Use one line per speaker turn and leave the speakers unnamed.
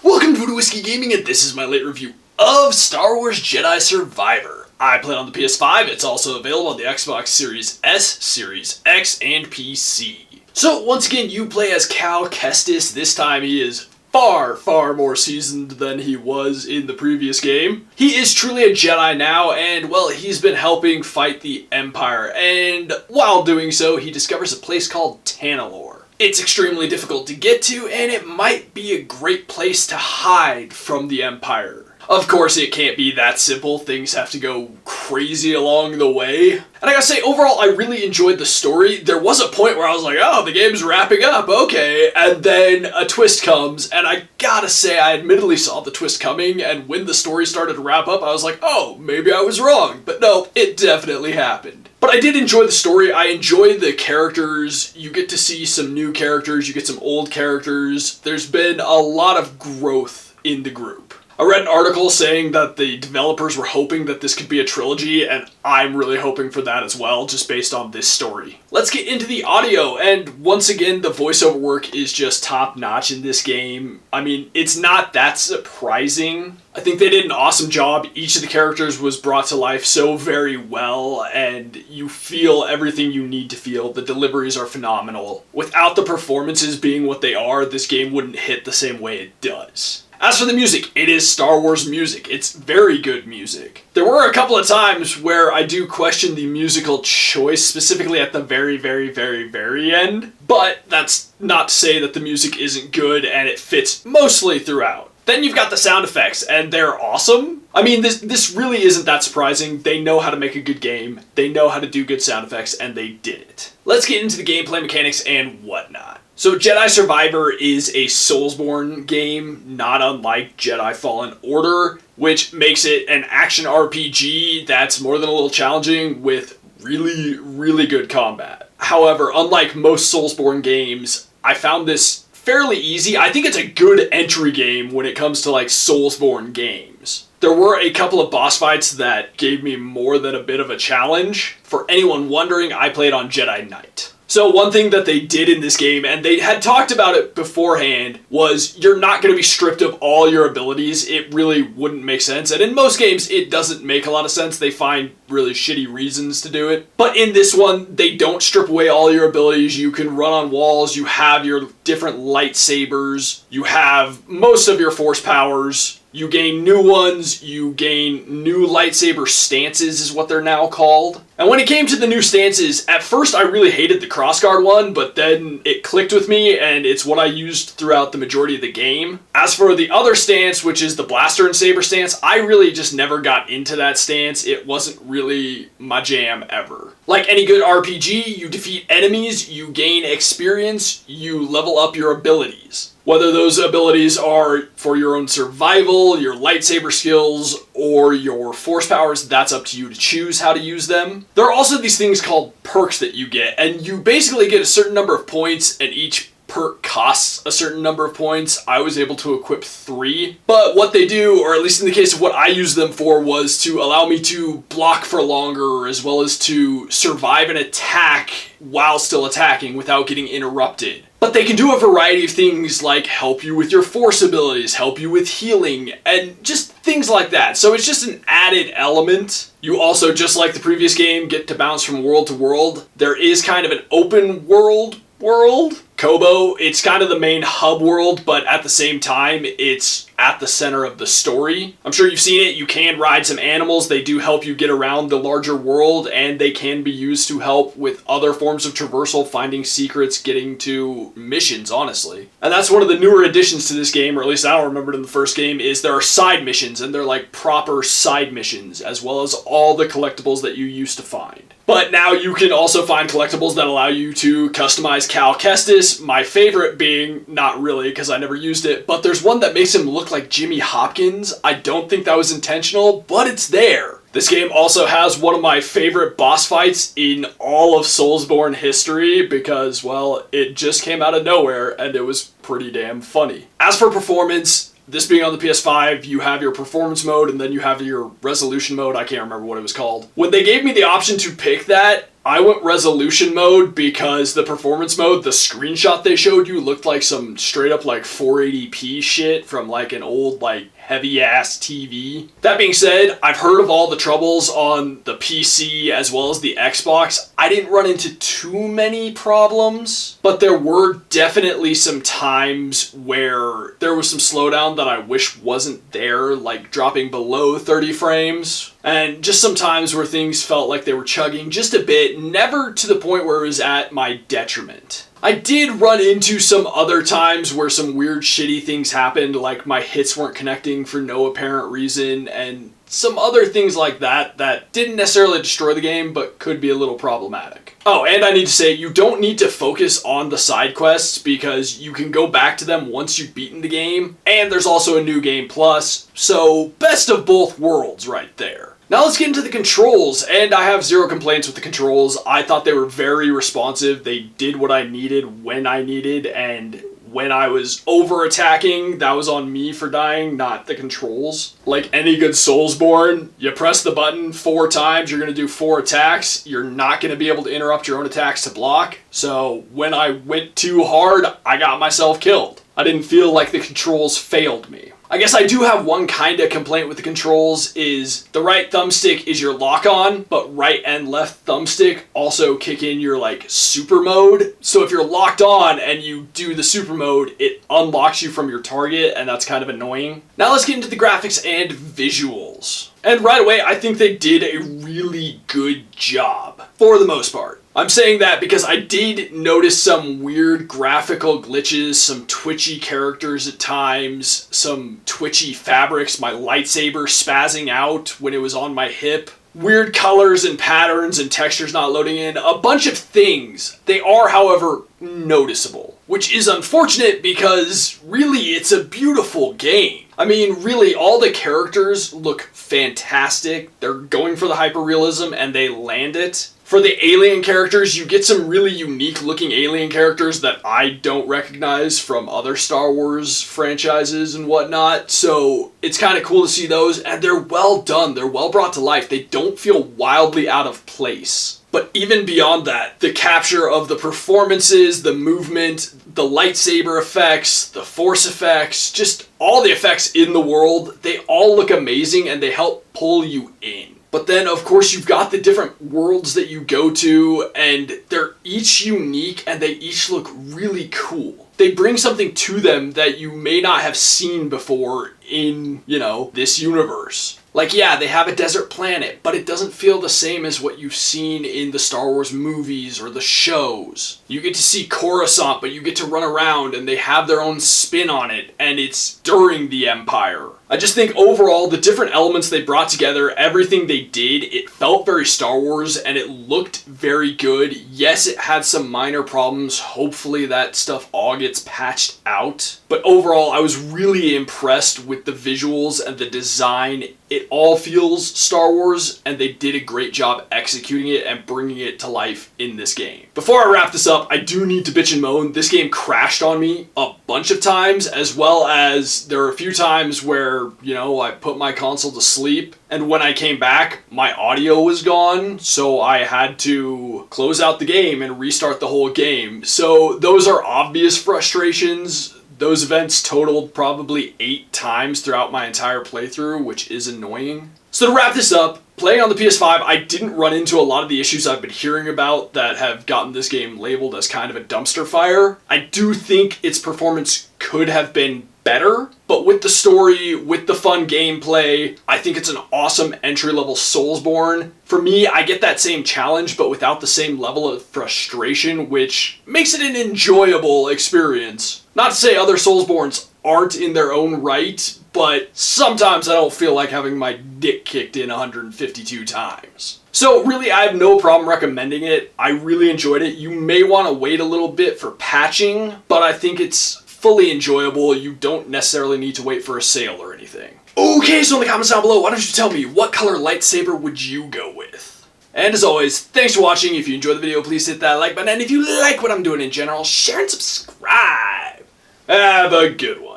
Welcome to Whiskey Gaming, and this is my late review of Star Wars Jedi Survivor. I play on the PS5, it's also available on the Xbox Series S, Series X, and PC. So once again, you play as Cal Kestis. This time he is far more seasoned than he was in the previous game. He is truly a Jedi now, and well, he's been helping fight the Empire, and while doing so, he discovers a place called Tanalorr. It's extremely difficult to get to, and it might be a great place to hide from the Empire. Of course, it can't be that simple. Things have to go crazy along the way. And I gotta say, overall, I really enjoyed the story. There was a point where I was like, oh, the game's wrapping up, okay. And then a twist comes, and I gotta say, I admittedly saw the twist coming, and when the story started to wrap up, I was like, oh, maybe I was wrong. But no, it definitely happened. But I did enjoy the story. I enjoyed the characters. You get to see some new characters, you get some old characters. There's been a lot of growth in the group. I read an article saying that the developers were hoping that this could be a trilogy, and I'm really hoping for that as well, just based on this story. Let's get into the audio, and once again, the voiceover work is just top-notch in this game. I mean, it's not that surprising. I think they did an awesome job. Each of the characters was brought to life so very well, and you feel everything you need to feel. The deliveries are phenomenal. Without the performances being what they are, this game wouldn't hit the same way it does. As for the music, it is Star Wars music. It's very good music. There were a couple of times where I do question the musical choice, specifically at the very end, but that's not to say that the music isn't good and it fits mostly throughout. Then you've got the sound effects, and they're awesome. I mean, this really isn't that surprising. They know how to make a good game, they know how to do good sound effects, and they did it. Let's get into the gameplay mechanics and whatnot. So Jedi Survivor is a Soulsborne game, not unlike Jedi Fallen Order, which makes it an action RPG that's more than a little challenging with really good combat. However, unlike most Soulsborne games, I found this fairly easy. I think it's a good entry game when it comes to like Soulsborne games. There were a couple of boss fights that gave me more than a bit of a challenge. For anyone wondering, I played on Jedi Knight. So one thing that they did in this game, and they had talked about it beforehand, was you're not going to be stripped of all your abilities. It really wouldn't make sense. And in most games, it doesn't make a lot of sense. They find really shitty reasons to do it. But in this one, they don't strip away all your abilities. You can run on walls. You have your different lightsabers. You have most of your force powers. You gain new ones, you gain new lightsaber stances is what they're now called. And when it came to the new stances, at first I really hated the crossguard one, but then it clicked with me and it's what I used throughout the majority of the game. As for the other stance, which is the blaster and saber stance, I really just never got into that stance. It wasn't really my jam ever. Like any good RPG, you defeat enemies, you gain experience, you level up your abilities. Whether those abilities are for your own survival, your lightsaber skills, or your force powers, that's up to you to choose how to use them. There are also these things called perks that you get, and you basically get a certain number of points, and each perk costs a certain number of points. I was able to equip 3, but what they do, or at least in the case of what I used them for, was to allow me to block for longer, as well as to survive an attack while still attacking without getting interrupted. But they can do a variety of things like help you with your force abilities, help you with healing, and just things like that. So it's just an added element. You also, just like the previous game, get to bounce from world to world. There is kind of an open world. Kobo, it's kind of the main hub world, but at the same time, it's at the center of the story. I'm sure you've seen it. You can ride some animals. They do help you get around the larger world, and they can be used to help with other forms of traversal, finding secrets, getting to missions, honestly. And that's one of the newer additions to this game, or at least I don't remember it in the first game, is there are side missions, and they're like proper side missions, as well as all the collectibles that you used to find. But now you can also find collectibles that allow you to customize Cal Kestis, my favorite being, not really because I never used it, but there's one that makes him look like Jimmy Hopkins. I don't think that was intentional, but it's there. This game also has one of my favorite boss fights in all of Soulsborne history because, well, it just came out of nowhere and it was pretty damn funny. As for performance, this being on the PS5, you have your performance mode and then you have your resolution mode. I can't remember what it was called. When they gave me the option to pick that, I went resolution mode because the performance mode, the screenshot they showed you looked like some straight up like 480p shit from like an old like heavy ass TV. That being said, I've heard of all the troubles on the PC as well as the Xbox. I didn't run into too many problems, but there were definitely some times where there was some slowdown that I wish wasn't there, like dropping below 30 frames. And just some times where things felt like they were chugging just a bit, never to the point where it was at my detriment. I did run into some other times where some weird shitty things happened, like my hits weren't connecting for no apparent reason, and some other things like that that didn't necessarily destroy the game, but could be a little problematic. Oh, and I need to say, you don't need to focus on the side quests because you can go back to them once you've beaten the game, and there's also a new game plus, so best of both worlds right there. Now let's get into the controls, and I have zero complaints with the controls. I thought they were very responsive. They did what I needed when I needed, and when I was over-attacking, that was on me for dying, not the controls. Like any good Soulsborne, you press the button 4 times, you're going to do 4 attacks. You're not going to be able to interrupt your own attacks to block. So when I went too hard, I got myself killed. I didn't feel like the controls failed me. I guess I do have one kind of complaint with the controls is the right thumbstick is your lock-on, but right and left thumbstick also kick in your like super mode. So if you're locked on and you do the super mode, it unlocks you from your target, and that's kind of annoying. Now let's get into the graphics and visuals. And right away, I think they did a really good job, for the most part. I'm saying that because I did notice some weird graphical glitches, some twitchy characters at times, some twitchy fabrics, my lightsaber spazzing out when it was on my hip, weird colors and patterns and textures not loading in, a bunch of things. They are, however, noticeable, which is unfortunate because really it's a beautiful game. I mean, really, all the characters look fantastic. They're going for the hyperrealism and they land it. For the alien characters, you get some really unique looking alien characters that I don't recognize from other Star Wars franchises and whatnot, so it's kind of cool to see those, and they're well done, they're well brought to life, they don't feel wildly out of place. But even beyond that, the capture of the performances, the movement, the lightsaber effects, the force effects, just all the effects in the world, they all look amazing and they help pull you in. But then, of course, you've got the different worlds that you go to, and they're each unique, and they each look really cool. They bring something to them that you may not have seen before in, this universe. Like, yeah, they have a desert planet, but it doesn't feel the same as what you've seen in the Star Wars movies or the shows. You get to see Coruscant, but you get to run around, and they have their own spin on it, and it's during the Empire. I just think overall, the different elements they brought together, everything they did, it felt very Star Wars, and it looked very good. Yes, it had some minor problems. Hopefully that stuff all gets patched out. But overall, I was really impressed with the visuals and the design. It all feels Star Wars, and they did a great job executing it and bringing it to life in this game. Before I wrap this up, I do need to bitch and moan. This game crashed on me a bunch of times, as well as there are a few times where, I put my console to sleep, and when I came back, my audio was gone, so I had to close out the game and restart the whole game. So those are obvious frustrations. Those events totaled probably 8 times throughout my entire playthrough, which is annoying. So to wrap this up, playing on the PS5, I didn't run into a lot of the issues I've been hearing about that have gotten this game labeled as kind of a dumpster fire. I do think its performance could have been better, but with the story, with the fun gameplay, I think it's an awesome entry-level Soulsborne. For me, I get that same challenge, but without the same level of frustration, which makes it an enjoyable experience. Not to say other Soulsborns aren't in their own right, but sometimes I don't feel like having my dick kicked in 152 times. So really, I have no problem recommending it. I really enjoyed it. You may want to wait a little bit for patching, but I think it's fully enjoyable. You don't necessarily need to wait for a sale or anything. Okay, so in the comments down below, why don't you tell me, what color lightsaber would you go with? And as always, thanks for watching. If you enjoyed the video, please hit that like button. And if you like what I'm doing in general, share and subscribe. Have a good one.